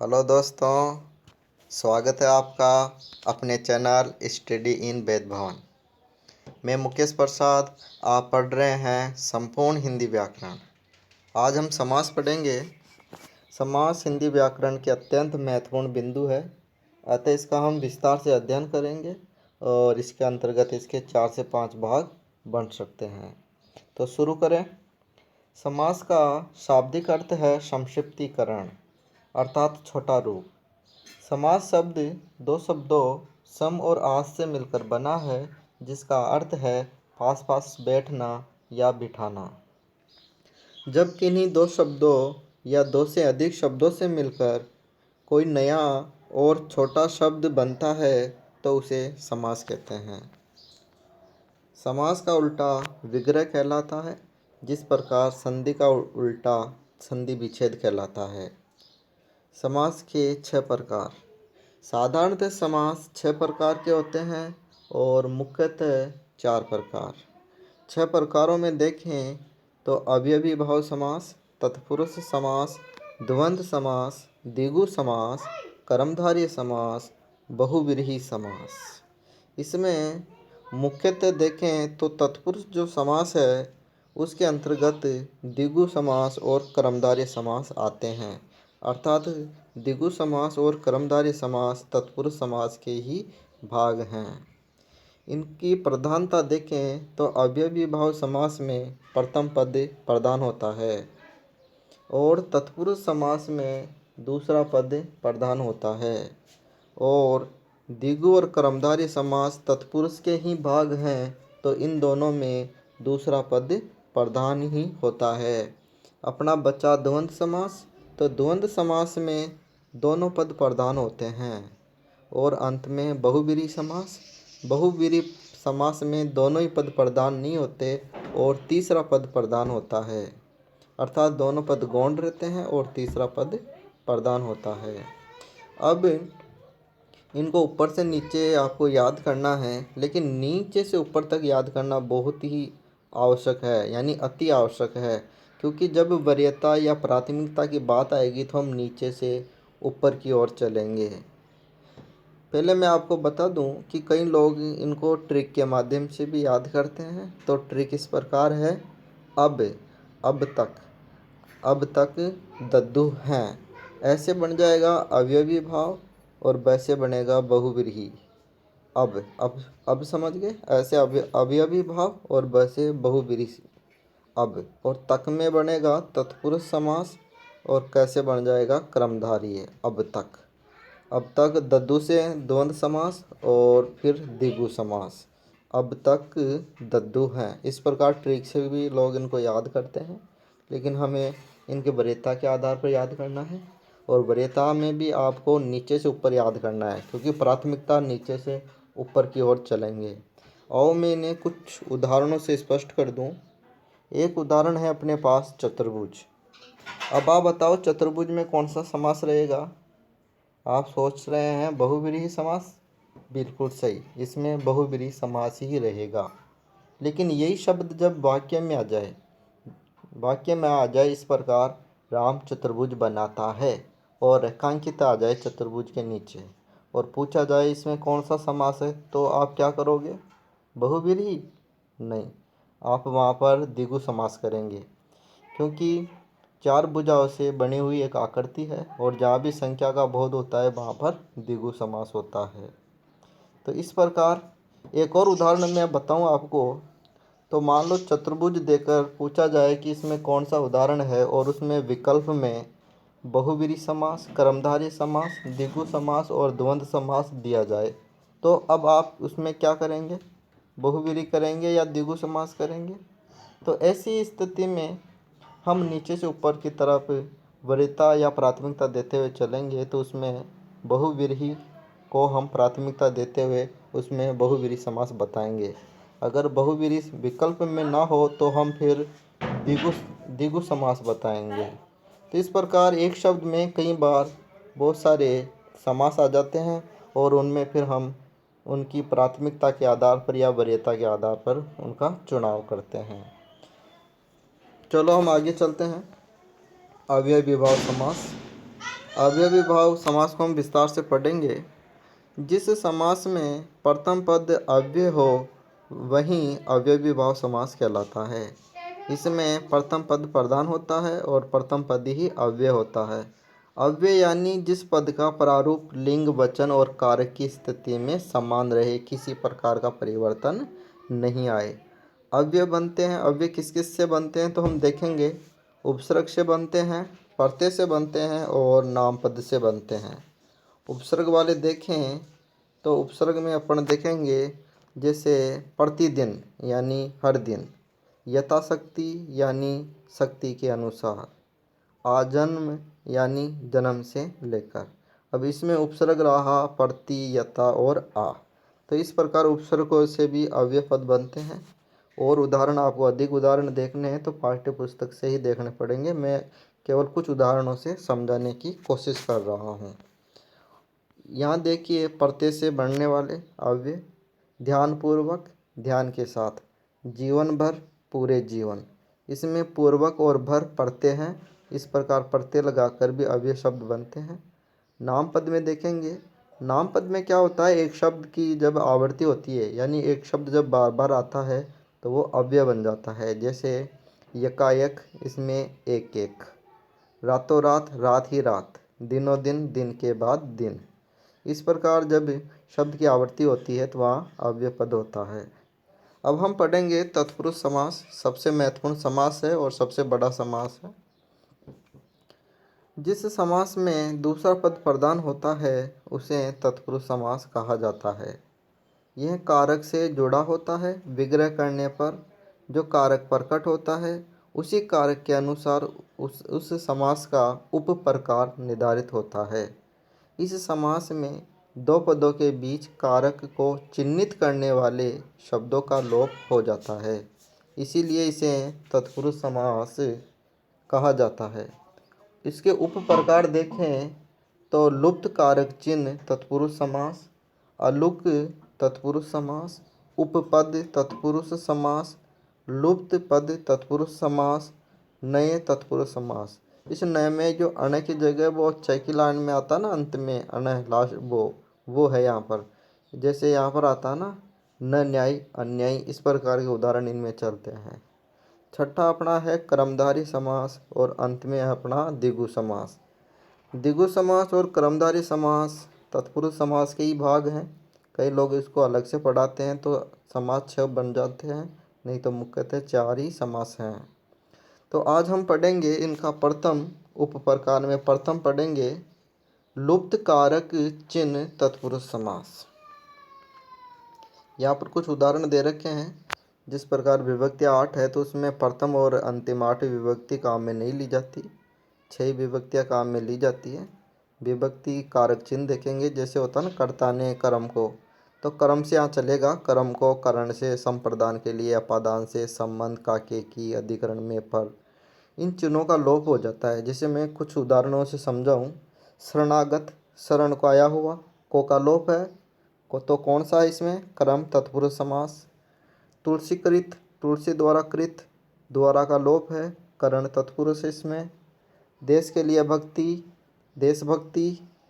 Hello दोस्तों, स्वागत है आपका अपने चैनल स्टडी इन वेद भवन। मैं मुकेश प्रसाद। आप पढ़ रहे हैं संपूर्ण हिंदी व्याकरण। आज हम समास पढ़ेंगे। समास हिंदी व्याकरण के अत्यंत महत्वपूर्ण बिंदु है, अतः इसका हम विस्तार से अध्ययन करेंगे और इसके अंतर्गत इसके 4 से 5 भाग बन सकते हैं। तो शुरू करें। समास का शाब्दिक अर्थ है संक्षिप्तीकरण अर्थात छोटा रूप। समास शब्द दो शब्दों सम और आस से मिलकर बना है, जिसका अर्थ है पास पास बैठना या बिठाना। जब किन्हीं दो शब्दों या दो से अधिक शब्दों से मिलकर कोई नया और छोटा शब्द बनता है तो उसे समास कहते हैं। समास का उल्टा विग्रह कहलाता है, जिस प्रकार संधि का उल्टा संधि विच्छेद कहलाता है। समास के 6 प्रकार। साधारणतः समास 6 प्रकार के होते हैं और मुख्यतः 4 प्रकार। 6 प्रकारों में देखें तो अवयवी भाव समास, तत्पुरुष समास, द्वंद्व समास, द्विगु समास, कर्मधारय समास, बहुव्रीहि समास। इसमें मुख्यतः देखें तो तत्पुरुष जो समास है उसके अंतर्गत द्विगु समास और कर्मधारय समास आते हैं, अर्थात द्विगु समास और कर्मधारय समास तत्पुरुष समास के ही भाग हैं। इनकी प्रधानता देखें तो अवयवी भाव समास में प्रथम पद प्रधान होता है और तत्पुरुष समास में दूसरा पद प्रधान होता है, और द्विगु और कर्मधारय समास तत्पुरुष के ही भाग हैं तो इन दोनों में दूसरा पद प्रधान ही होता है। अपना बचा द्वंद्व समास, तो द्वंद्व समास में दोनों पद प्रधान होते हैं, और अंत में बहुव्रीहि समास। बहुव्रीहि समास में दोनों ही पद प्रधान नहीं होते और तीसरा पद प्रधान होता है, अर्थात दोनों पद गौण रहते हैं और तीसरा पद प्रधान होता है। अब इनको ऊपर से नीचे आपको याद करना है, लेकिन नीचे से ऊपर तक याद करना बहुत ही आवश्यक है, यानी अति आवश्यक है, क्योंकि जब वरीयता या प्राथमिकता की बात आएगी तो हम नीचे से ऊपर की ओर चलेंगे। पहले मैं आपको बता दूं कि कई लोग इनको ट्रिक के माध्यम से भी याद करते हैं। तो ट्रिक इस प्रकार है। अब तक दद्दू हैं, ऐसे बन जाएगा अवयवी भाव और वैसे बनेगा बहुव्रीहि। अब समझ गए, ऐसे अवयवी भाव और वैसे बहुव्रीहि। अब और तक में बनेगा तत्पुरुष समास और कैसे बन जाएगा कर्मधारय। अब तक दद्दू से द्वंद्व समास और फिर द्विगु समास। अब तक दद्दू हैं, इस प्रकार ट्रिक से भी लोग इनको याद करते हैं, लेकिन हमें इनके वरीयता के आधार पर याद करना है, और वरीयता में भी आपको नीचे से ऊपर याद करना है, क्योंकि प्राथमिकता नीचे से ऊपर की ओर चलेंगे। और मैं इन्हें कुछ उदाहरणों से स्पष्ट कर दूं। एक उदाहरण है अपने पास चतुर्भुज। अब आप बताओ चतुर्भुज में कौन सा समास रहेगा। आप सोच रहे हैं बहुव्रीहि समास। बिल्कुल सही, इसमें बहुव्रीहि समास ही रहेगा। लेकिन यही शब्द जब वाक्य में आ जाए इस प्रकार राम चतुर्भुज बनाता है और रेखांकित आ जाए चतुर्भुज के नीचे और पूछा जाए इसमें कौन सा समास है, तो आप क्या करोगे? बहुव्रीहि नहीं, आप वहाँ पर द्विगु समास करेंगे, क्योंकि 4 भुजाओं से बनी हुई एक आकृति है और जहाँ भी संख्या का बोध होता है वहाँ पर द्विगु समास होता है। तो इस प्रकार एक और उदाहरण मैं बताऊँ आपको। तो मान लो चतुर्भुज देकर पूछा जाए कि इसमें कौन सा उदाहरण है और उसमें विकल्प में बहुव्रीहि समास, कर्मधारय समास, द्विगु समास और द्वंद्व समास दिया जाए, तो अब आप उसमें क्या करेंगे? बहुव्रीहि करेंगे या द्विगु समास करेंगे? तो ऐसी स्थिति में हम नीचे से ऊपर की तरफ वरीयता या प्राथमिकता देते हुए चलेंगे, तो उसमें बहुव्रीहि को हम प्राथमिकता देते हुए उसमें बहुव्रीहि समास बताएंगे। अगर बहुव्रीहि विकल्प में ना हो तो हम फिर द्विगु समास बताएंगे। तो इस प्रकार एक शब्द में कई बार बहुत सारे समास आ जाते हैं और उनमें फिर हम उनकी प्राथमिकता के आधार पर या वरीयता के आधार पर उनका चुनाव करते हैं। चलो हम आगे चलते हैं। अव्ययी भाव समास। अवयवी भाव समास को हम विस्तार से पढ़ेंगे। जिस समास में प्रथम पद अव्यय हो वहीं अवयवी भाव समास कहलाता है। इसमें प्रथम पद प्रधान होता है और प्रथम पद ही अव्यय होता है। अव्यय यानी जिस पद का प्रारूप लिंग वचन और कारक की स्थिति में समान रहे, किसी प्रकार का परिवर्तन नहीं आए। अव्यय बनते हैं। अव्यय किस किस से बनते हैं तो हम देखेंगे। उपसर्ग से बनते हैं, प्रत्यय से बनते हैं और नाम पद से बनते हैं। उपसर्ग वाले देखें तो उपसर्ग में अपन देखेंगे जैसे प्रतिदिन यानी हर दिन, यथाशक्ति यानी शक्ति के अनुसार, आजन्म यानी जन्म से लेकर। अब इसमें उपसर्ग रहा प्रति, यथा और आ। तो इस प्रकार उपसर्गों से भी अव्यय पद बनते हैं। और उदाहरण, आपको अधिक उदाहरण देखने हैं तो पाठ्य पुस्तक से ही देखने पड़ेंगे। मैं केवल कुछ उदाहरणों से समझाने की कोशिश कर रहा हूँ। यहाँ देखिए, प्रत्यय से बनने वाले अव्यय, ध्यानपूर्वक, ध्यान के साथ, जीवन भर, पूरे जीवन। इसमें पूर्वक और भर प्रत्यय हैं। इस प्रकार प्रत्यय लगाकर भी अव्यय शब्द बनते हैं। नाम पद में देखेंगे। नाम पद में क्या होता है, एक शब्द की जब आवृत्ति होती है यानी एक शब्द जब बार बार आता है तो वो अव्यय बन जाता है। जैसे यकायक, इसमें एक एक, रातों रात, रात ही रात, दिनों दिन, दिन के बाद दिन। इस प्रकार जब शब्द की आवृत्ति होती है तो वहाँ अव्यय पद होता है। अब हम पढ़ेंगे तत्पुरुष समास। सबसे महत्वपूर्ण समास है और सबसे बड़ा समास है। जिस समास में दूसरा पद प्रधान होता है उसे तत्पुरुष समास कहा जाता है। यह कारक से जुड़ा होता है। विग्रह करने पर जो कारक प्रकट होता है उसी कारक के अनुसार उस समास का उप प्रकार निर्धारित होता है। इस समास में दो पदों के बीच कारक को चिह्नित करने वाले शब्दों का लोप हो जाता है, इसीलिए इसे तत्पुरुष समास कहा जाता है। इसके उप प्रकार देखें तो लुप्त कारक चिन्ह तत्पुरुष समास, अलुक तत्पुरुष समास, उपपद तत्पुरुष समास, लुप्त पद तत्पुरुष समास, नए तत्पुरुष समास। इस नए में जो अण की जगह वो च की लाइन में आता ना, अंत में अण लास्ट, वो है यहाँ पर। जैसे यहाँ पर आता ना न न्याय अन्याय, इस प्रकार के उदाहरण इनमें चलते हैं। छठा अपना है कर्मधारी समास और अंत में है अपना द्विगु समास। द्विगु समास और कर्मधारी समास तत्पुरुष समास के ही भाग हैं। कई लोग इसको अलग से पढ़ाते हैं तो समास 6 बन जाते हैं, नहीं तो मुख्यतः 4 ही समास हैं। तो आज हम पढ़ेंगे इनका प्रथम उप प्रकार में प्रथम पढ़ेंगे लुप्त कारक चिन्ह तत्पुरुष समास। यहाँ पर कुछ उदाहरण दे रखे हैं। जिस प्रकार विभक्ति 8 है तो उसमें प्रथम और अंतिम 8 विभक्ति काम में नहीं ली जाती, 6 विभक्तियाँ काम में ली जाती है। विभक्ति कारक चिन्ह देखेंगे, जैसे होता है ना कर्ता ने कर्म को, तो कर्म से यहाँ चलेगा, कर्म को करण से, संप्रदान के लिए अपादान से, संबंध का के की, अधिकरण में पर, इन चिन्हों का लोप हो जाता है। जैसे मैं कुछ उदाहरणों से समझाऊँ। शरणागत, शरण को आया हुआ, को का लोप है, को तो कौन सा है इसमें, कर्म तत्पुरुष समास। तुलसीकृत, तुलसी द्वारा कृत, द्वारा का लोप है, करण तत्पुरुष है इसमें। देश के लिए भक्ति, देशभक्ति,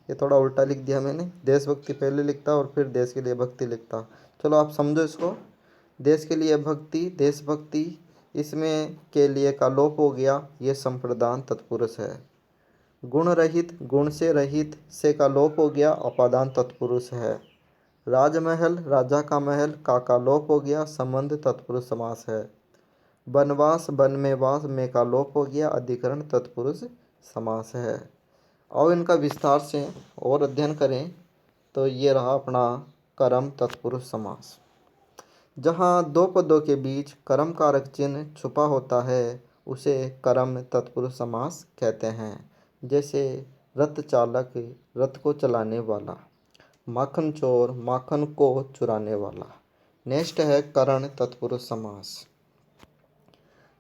ये थोड़ा उल्टा लिख दिया मैंने, देशभक्ति पहले लिखता और फिर देश के लिए भक्ति लिखता। चलो आप समझो इसको। देश के लिए भक्ति, देशभक्ति, इसमें के लिए का लोप हो गया, ये संप्रदान तत्पुरुष है। गुण रहित, गुण से रहित, से का लोप हो गया, अपादान तत्पुरुष है। राजमहल, राजा का महल, का लोप हो गया, संबंध तत्पुरुष समास है। वनवास, वन में वास, में का लोप हो गया, अधिकरण तत्पुरुष समास है। और इनका विस्तार से और अध्ययन करें तो ये रहा अपना कर्म तत्पुरुष समास। जहाँ दो पदों के बीच कर्म कारक चिन्ह छुपा होता है उसे कर्म तत्पुरुष समास कहते हैं। जैसे रथ चालक, रथ को चलाने वाला, माखन चोर, माखन को चुराने वाला। नेक्स्ट है करण तत्पुरुष समास।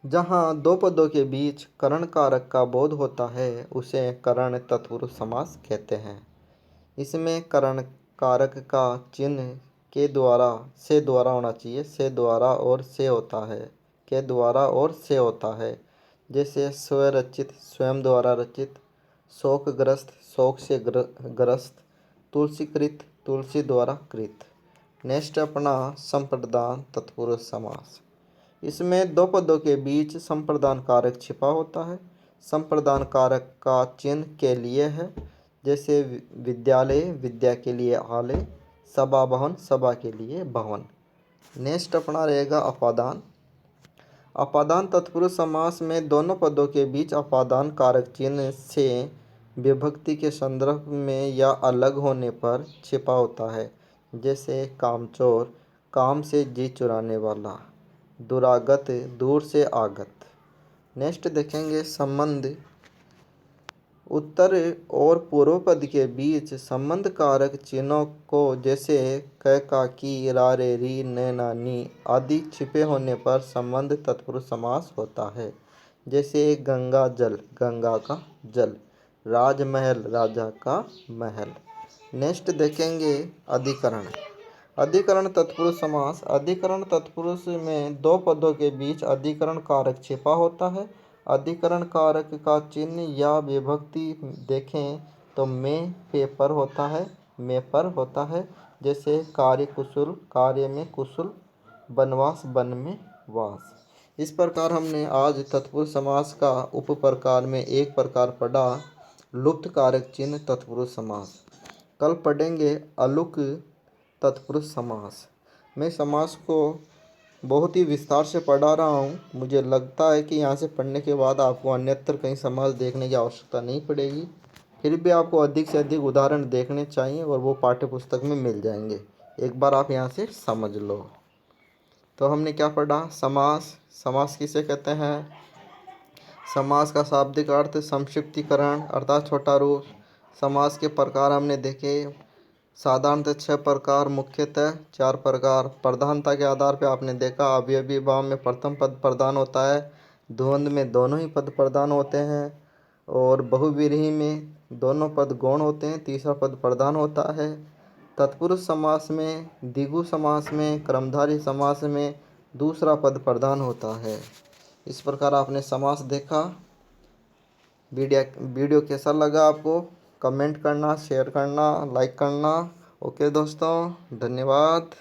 जहाँ दो पदों के बीच करण कारक का बोध होता है उसे करण तत्पुरुष समास कहते हैं। इसमें करण कारक का चिन्ह के द्वारा, से द्वारा होना चाहिए, से द्वारा और से होता है, के द्वारा और से होता है। जैसे स्वरचित, स्वयं द्वारा रचित, शोकग्रस्त, शोक से ग्रस्त, तुलसीकृत, तुलसी द्वारा कृत। नेक्स्ट अपना संप्रदान तत्पुरुष समास। इसमें दो पदों के बीच संप्रदान कारक छिपा होता है। संप्रदान कारक का चिन्ह के लिए है, जैसे विद्यालय, विद्या के लिए आलय, सभा भवन, सभा के लिए भवन। नेक्स्ट अपना रहेगा अपादान। अपादान तत्पुरुष समास में दोनों पदों के बीच अपादान कारक चिन्ह से विभक्ति के संदर्भ में या अलग होने पर छिपा होता है, जैसे कामचोर, काम से जी चुराने वाला, दुरागत, दूर से आगत। नेक्स्ट देखेंगे संबंध। उत्तर और पूर्व पद के बीच संबंध कारक चिन्हों को, जैसे क, का, की, रा, रे, री, न, ना, नी आदि छिपे होने पर संबंध तत्पुरुष समास होता है, जैसे गंगा जल, गंगा का जल, राजमहल, राजा का महल। नेक्स्ट देखेंगे अधिकरण। अधिकरण तत्पुरुष समास। अधिकरण तत्पुरुष में दो पदों के बीच अधिकरण कारक छिपा होता है। अधिकरण कारक का चिन्ह या विभक्ति देखें तो में पे पर होता है, में पर होता है, जैसे कार्य कुशल, कार्य में कुशल, वनवास, वन में वास। इस प्रकार हमने आज तत्पुरुष समास का उप प्रकार में एक प्रकार पढ़ा, लुप्त कारक चिन्ह तत्पुरुष समास। कल पढ़ेंगे अलुक तत्पुरुष समास। मैं समास को बहुत ही विस्तार से पढ़ा रहा हूँ। मुझे लगता है कि यहाँ से पढ़ने के बाद आपको अन्यत्र कहीं समास देखने की आवश्यकता नहीं पड़ेगी। फिर भी आपको अधिक से अधिक उदाहरण देखने चाहिए और वो पाठ्य पुस्तक में मिल जाएंगे। एक बार आप यहाँ से समझ लो। तो हमने क्या पढ़ा? समास। समास किसे कहते हैं? समास का शाब्दिक अर्थ संक्षिप्तीकरण अर्थात छोटा रूप। समास के प्रकार हमने देखे, साधारणतः 6 प्रकार, मुख्यतः 4 प्रकार। प्रधानता के आधार पर आपने देखा, अवयवी भाव में प्रथम पद प्रधान होता है, द्वंद्व में दोनों ही पद प्रधान होते हैं, और बहुव्रीहि में दोनों पद गौण होते हैं, तीसरा पद प्रधान होता है। तत्पुरुष समास में, द्विगु समास में, क्रमधारी समास में दूसरा पद प्रधान होता है। इस प्रकार आपने समास देखा। वीडियो कैसा लगा आपको? कमेंट करना, शेयर करना, लाइक करना। ओके दोस्तों, धन्यवाद।